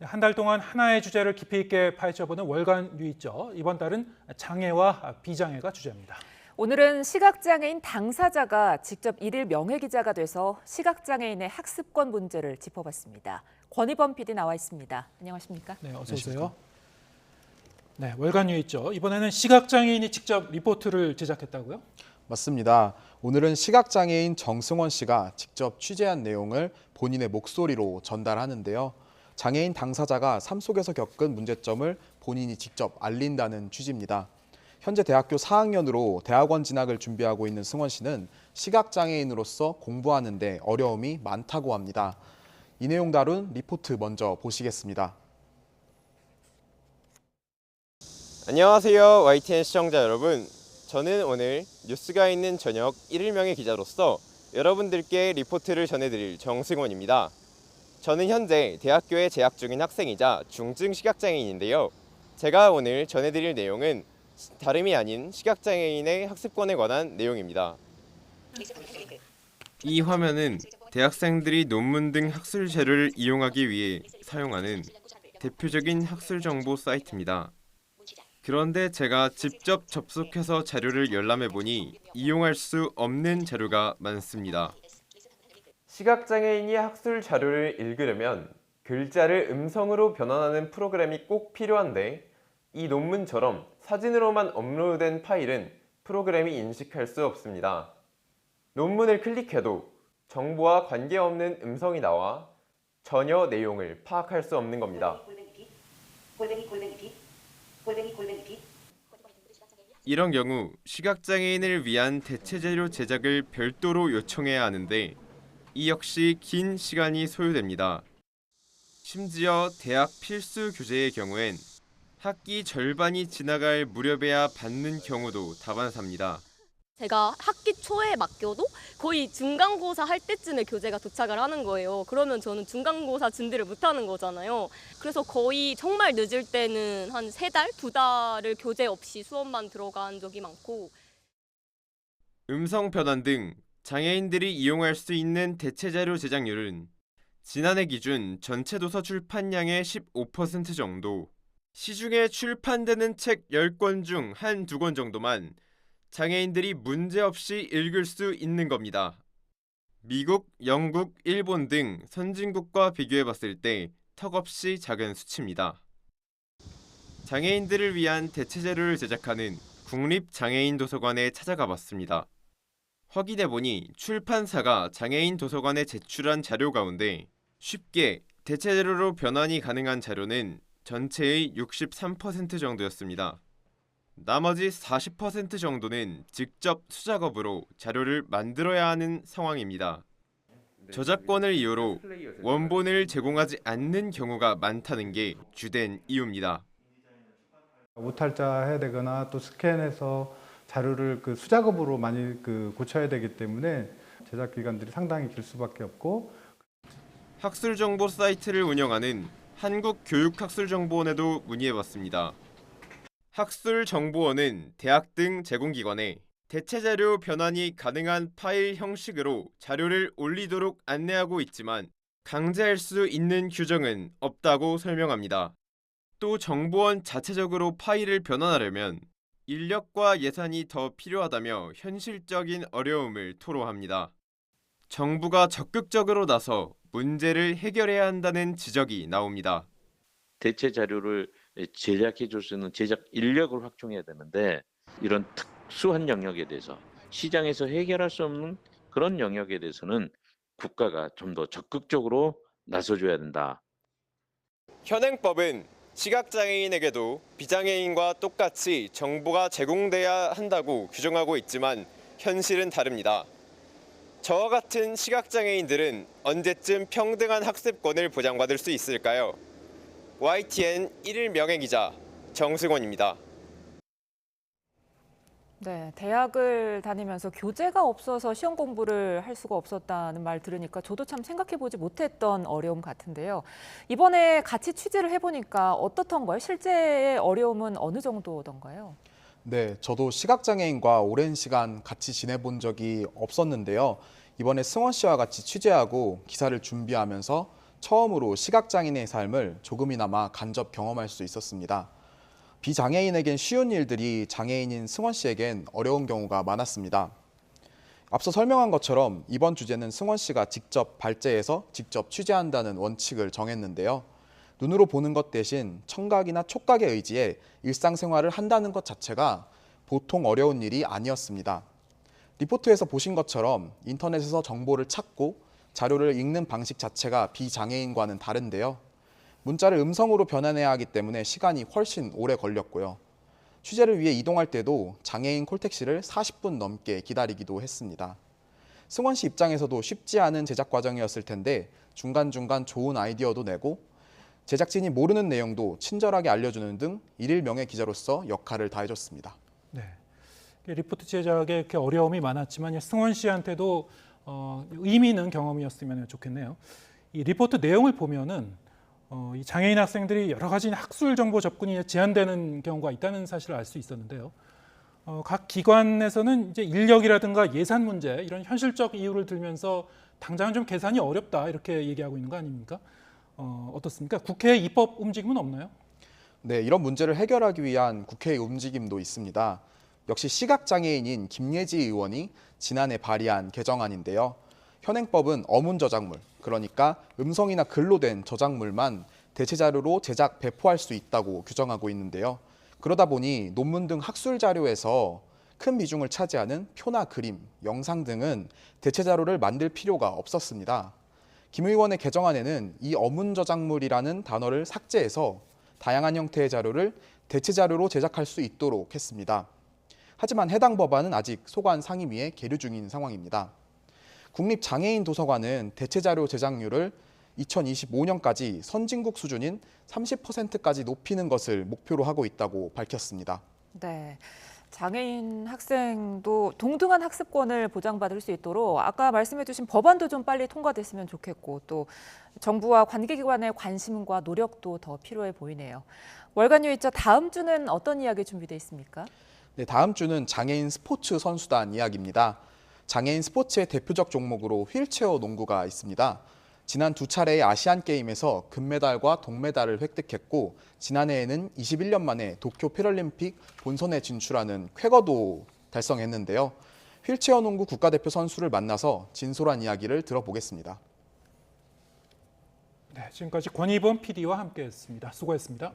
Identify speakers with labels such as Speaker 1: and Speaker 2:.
Speaker 1: 한 달 동안 하나의 주제를 깊이 있게 파헤쳐보는 월간 뉴있죠. 이번 달은 장애와 비장애가 주제입니다.
Speaker 2: 오늘은 시각장애인 당사자가 직접 일일 명예기자가 돼서 시각장애인의 학습권 문제를 짚어봤습니다. 권희범 PD 나와 있습니다. 안녕하십니까?
Speaker 1: 네, 어서 오세요. 네, 월간 뉴있죠. 이번에는 시각장애인이 직접 리포트를 제작했다고요?
Speaker 3: 맞습니다. 오늘은 시각장애인 정승원 씨가 직접 취재한 내용을 본인의 목소리로 전달하는데요. 장애인 당사자가 삶 속에서 겪은 문제점을 본인이 직접 알린다는 취지입니다. 현재 대학교 4학년으로 대학원 진학을 준비하고 있는 승원 씨는 시각장애인으로서 공부하는 데 어려움이 많다고 합니다. 이 내용 다룬 리포트 먼저 보시겠습니다.
Speaker 4: 안녕하세요. YTN 시청자 여러분. 저는 오늘 뉴스가 있는 저녁 1일명의 기자로서 여러분들께 리포트를 전해드릴 정승원입니다. 저는 현재 대학교에 재학 중인 학생이자 중증 시각장애인인데요. 제가 오늘 전해드릴 내용은 다름이 아닌 시각장애인의 학습권에 관한 내용입니다. 이 화면은 대학생들이 논문 등 학술 자료를 이용하기 위해 사용하는 대표적인 학술 정보 사이트입니다. 그런데 제가 직접 접속해서 자료를 열람해보니 이용할 수 없는 자료가 많습니다. 시각장애인이 학술 자료를 읽으려면 글자를 음성으로 변환하는 프로그램이 꼭 필요한데 이 논문처럼 사진으로만 업로드된 파일은 프로그램이 인식할 수 없습니다. 논문을 클릭해도 정보와 관계없는 음성이 나와 전혀 내용을 파악할 수 없는 겁니다. 이런 경우 시각장애인을 위한 대체자료 제작을 별도로 요청해야 하는데 이 역시 긴 시간이 소요됩니다. 심지어 대학 필수 교재의 경우엔 학기 절반이 지나갈 무렵에야 받는 경우도 다반사입니다.
Speaker 5: 제가 학기 초에 맡겨도 거의 중간고사 할 때쯤에 교재가 도착을 하는 거예요. 그러면 저는 중간고사 준비를 못하는 거잖아요. 그래서 거의 정말 늦을 때는 한 3달, 2달을 교재 없이 수업만 들어간 적이 많고.
Speaker 4: 음성 변환 등 장애인들이 이용할 수 있는 대체자료 제작률은 지난해 기준 전체 도서 출판량의 15% 정도, 시중에 출판되는 책 10권 중 한두 권 정도만 장애인들이 문제없이 읽을 수 있는 겁니다. 미국, 영국, 일본 등 선진국과 비교해봤을 때 턱없이 작은 수치입니다. 장애인들을 위한 대체자료를 제작하는 국립장애인도서관에 찾아가 봤습니다. 확인해보니 출판사가 장애인 도서관에 제출한 자료 가운데 쉽게 대체자료로 변환이 가능한 자료는 전체의 63% 정도였습니다. 나머지 40% 정도는 직접 수작업으로 자료를 만들어야 하는 상황입니다. 저작권을 이유로 원본을 제공하지 않는 경우가 많다는 게 주된 이유입니다.
Speaker 6: 오탈자 해야 되거나 또 스캔해서 자료를 수작업으로 많이 고쳐야 되기 때문에 제작 기간들이 상당히 길 수밖에 없고.
Speaker 4: 학술 정보 사이트를 운영하는 한국교육학술정보원에도 문의해봤습니다. 학술정보원은 대학 등 제공기관에 대체자료 변환이 가능한 파일 형식으로 자료를 올리도록 안내하고 있지만 강제할 수 있는 규정은 없다고 설명합니다. 또 정보원 자체적으로 파일을 변환하려면 인력과 예산이 더 필요하다며 현실적인 어려움을 토로합니다. 정부가 적극적으로 나서 문제를 해결해야 한다는 지적이 나옵니다.
Speaker 7: 대체 자료를 제작해 줄 수 있는 제작 인력을 확충해야 되는데 이런 특수한 영역에 대해서 시장에서 해결할 수 없는 그런 영역에 대해서는 국가가 좀 더 적극적으로 나서줘야 된다.
Speaker 4: 현행법은 시각장애인에게도 비장애인과 똑같이 정보가 제공돼야 한다고 규정하고 있지만 현실은 다릅니다. 저와 같은 시각장애인들은 언제쯤 평등한 학습권을 보장받을 수 있을까요? YTN 1일 명예기자 정승원입니다.
Speaker 2: 네, 대학을 다니면서 교재가 없어서 시험 공부를 할 수가 없었다는 말 들으니까 저도 참 생각해보지 못했던 어려움 같은데요. 이번에 같이 취재를 해보니까 어떻던가요? 실제의 어려움은 어느 정도던가요?
Speaker 3: 네, 저도 시각장애인과 오랜 시간 같이 지내본 적이 없었는데요. 이번에 승원 씨와 같이 취재하고 기사를 준비하면서 처음으로 시각장애인의 삶을 조금이나마 간접 경험할 수 있었습니다. 비장애인에겐 쉬운 일들이 장애인인 승원 씨에겐 어려운 경우가 많았습니다. 앞서 설명한 것처럼 이번 주제는 승원 씨가 직접 발제해서 직접 취재한다는 원칙을 정했는데요. 눈으로 보는 것 대신 청각이나 촉각에 의지해 일상생활을 한다는 것 자체가 보통 어려운 일이 아니었습니다. 리포트에서 보신 것처럼 인터넷에서 정보를 찾고 자료를 읽는 방식 자체가 비장애인과는 다른데요. 문자를 음성으로 변환해야 하기 때문에 시간이 훨씬 오래 걸렸고요. 취재를 위해 이동할 때도 장애인 콜택시를 40분 넘게 기다리기도 했습니다. 승원 씨 입장에서도 쉽지 않은 제작 과정이었을 텐데 중간중간 좋은 아이디어도 내고 제작진이 모르는 내용도 친절하게 알려주는 등 일일 명예 기자로서 역할을 다해줬습니다.
Speaker 1: 네. 리포트 제작에 이렇게 어려움이 많았지만 승원 씨한테도 의미 있는 경험이었으면 좋겠네요. 이 리포트 내용을 보면은 이 장애인 학생들이 여러 가지 학술 정보 접근이 제한되는 경우가 있다는 사실을 알 수 있었는데요. 각 기관에서는 이제 인력이라든가 예산 문제 이런 현실적 이유를 들면서 당장은 좀 계산이 어렵다 이렇게 얘기하고 있는 거 아닙니까? 어떻습니까? 국회의 입법 움직임은 없나요?
Speaker 3: 네, 이런 문제를 해결하기 위한 국회의 움직임도 있습니다. 역시 시각장애인인 김예지 의원이 지난해 발의한 개정안인데요. 현행법은 어문 저작물, 그러니까 음성이나 글로 된 저작물만 대체 자료로 제작, 배포할 수 있다고 규정하고 있는데요. 그러다 보니 논문 등 학술 자료에서 큰 비중을 차지하는 표나 그림, 영상 등은 대체 자료를 만들 필요가 없었습니다. 김 의원의 개정안에는 이 어문 저작물이라는 단어를 삭제해서 다양한 형태의 자료를 대체 자료로 제작할 수 있도록 했습니다. 하지만 해당 법안은 아직 소관 상임위에 계류 중인 상황입니다. 국립장애인도서관은 대체 자료 제작률을 2025년까지 선진국 수준인 30%까지 높이는 것을 목표로 하고 있다고 밝혔습니다.
Speaker 2: 네. 장애인 학생도 동등한 학습권을 보장받을 수 있도록 아까 말씀해 주신 법안도 좀 빨리 통과됐으면 좋겠고 또 정부와 관계기관의 관심과 노력도 더 필요해 보이네요. 월간 유이자 다음 주는 어떤 이야기 준비되어 있습니까?
Speaker 3: 네, 다음 주는 장애인 스포츠 선수단 이야기입니다. 장애인 스포츠의 대표적 종목으로 휠체어 농구가 있습니다. 지난 두 차례의 아시안게임에서 금메달과 동메달을 획득했고 지난해에는 21년 만에 도쿄 패럴림픽 본선에 진출하는 쾌거도 달성했는데요. 휠체어 농구 국가대표 선수를 만나서 진솔한 이야기를 들어보겠습니다.
Speaker 1: 네, 지금까지 권희범 PD와 함께했습니다. 수고했습니다.